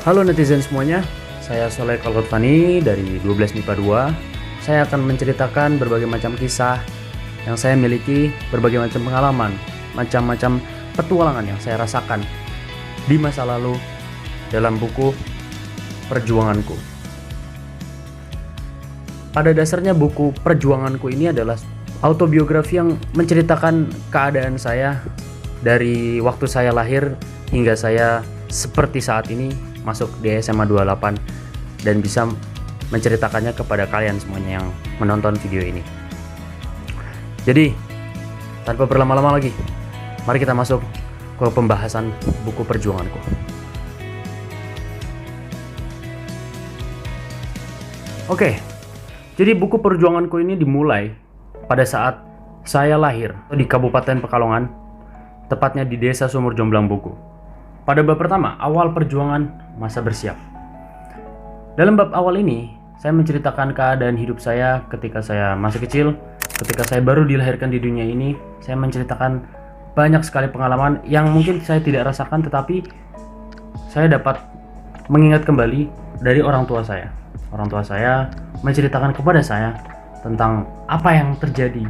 Halo netizen semuanya, saya Soleh Kalkotfani dari 12 MIPA 2. Saya akan menceritakan berbagai macam kisah yang saya miliki, berbagai macam pengalaman, macam-macam petualangan yang saya rasakan di masa lalu dalam buku Perjuanganku. Pada dasarnya buku Perjuanganku ini adalah autobiografi yang menceritakan keadaan saya dari waktu saya lahir hingga saya seperti saat ini masuk di SMA 28 dan bisa menceritakannya kepada kalian semuanya yang menonton video ini. Jadi tanpa berlama-lama lagi, mari kita masuk ke pembahasan buku Perjuanganku. Oke, jadi buku Perjuanganku ini dimulai pada saat saya lahir di Kabupaten Pekalongan, tepatnya di Desa Sumur Jomblang Buku. Pada bab pertama, awal perjuangan masa bersiap. Dalam bab awal ini, saya menceritakan keadaan hidup saya ketika saya masih kecil, ketika saya baru dilahirkan di dunia ini. Saya menceritakan banyak sekali pengalaman yang mungkin saya tidak rasakan, tetapi saya dapat mengingat kembali dari orang tua saya. Orang tua saya menceritakan kepada saya tentang apa yang terjadi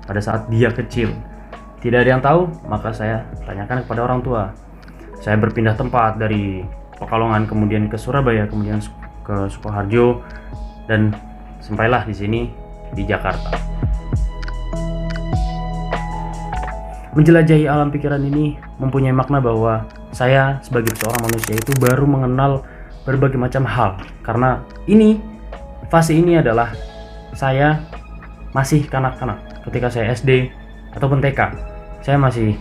pada saat dia kecil. Tidak ada yang tahu, maka saya tanyakan kepada orang tua. Saya berpindah tempat dari Pekalongan, kemudian ke Surabaya, kemudian ke Sukoharjo, dan sampailah di sini di Jakarta. Menjelajahi alam pikiran ini mempunyai makna bahwa saya sebagai seorang manusia itu baru mengenal berbagai macam hal, karena fase ini adalah saya masih kanak-kanak. Ketika saya SD ataupun TK, saya masih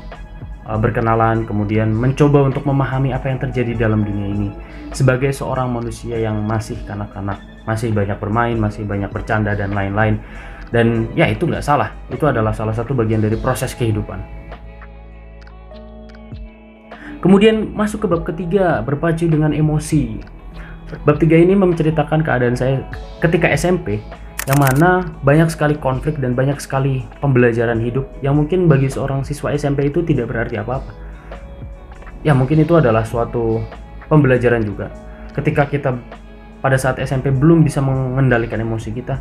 berkenalan, kemudian mencoba untuk memahami apa yang terjadi dalam dunia ini sebagai seorang manusia yang masih kanak-kanak, masih banyak bermain, masih banyak bercanda dan lain-lain. Dan ya, itu nggak salah, itu adalah salah satu bagian dari proses kehidupan. Kemudian masuk ke bab ketiga, berpacu dengan emosi. Bab 3 ini menceritakan keadaan saya ketika SMP, yang mana banyak sekali konflik dan banyak sekali pembelajaran hidup yang mungkin bagi seorang siswa SMP itu tidak berarti apa-apa. Ya, mungkin itu adalah suatu pembelajaran juga. Ketika kita pada saat SMP belum bisa mengendalikan emosi kita,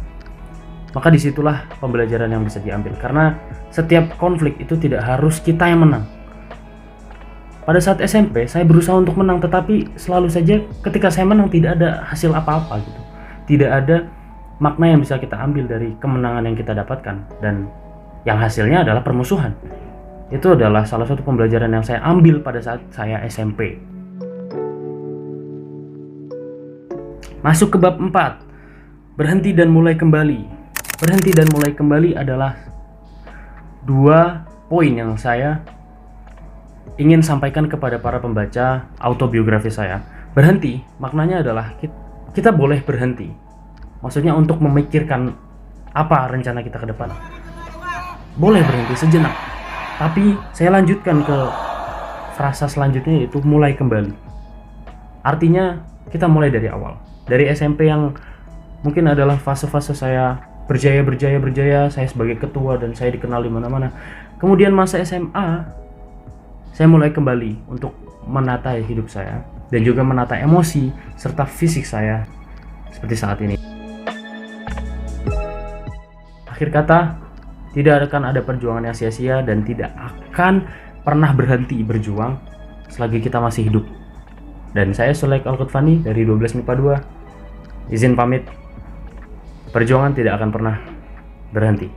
maka disitulah pembelajaran yang bisa diambil. Karena setiap konflik itu tidak harus kita yang menang. Pada saat SMP saya berusaha untuk menang, tetapi selalu saja ketika saya menang tidak ada hasil apa-apa gitu. Tidak ada makna yang bisa kita ambil dari kemenangan yang kita dapatkan, dan yang hasilnya adalah permusuhan. Itu adalah salah satu pembelajaran yang saya ambil pada saat saya SMP. Masuk ke bab 4, berhenti dan mulai kembali. Berhenti dan mulai kembali adalah 2 poin yang saya ingin sampaikan kepada para pembaca autobiografi saya. Berhenti maknanya adalah kita boleh berhenti. Maksudnya untuk memikirkan apa rencana kita ke depan. Boleh berhenti sejenak. Tapi saya lanjutkan ke frasa selanjutnya, yaitu mulai kembali. Artinya kita mulai dari awal. Dari SMP yang mungkin adalah fase-fase saya berjaya, saya sebagai ketua dan saya dikenal di mana-mana. Kemudian masa SMA, saya mulai kembali untuk menata hidup saya dan juga menata emosi serta fisik saya seperti saat ini. Akhir kata, tidak akan ada perjuangan yang sia-sia dan tidak akan pernah berhenti berjuang selagi kita masih hidup. Dan saya Soleh Kalkotfani dari 12 MIPA 2, izin pamit. Perjuangan tidak akan pernah berhenti.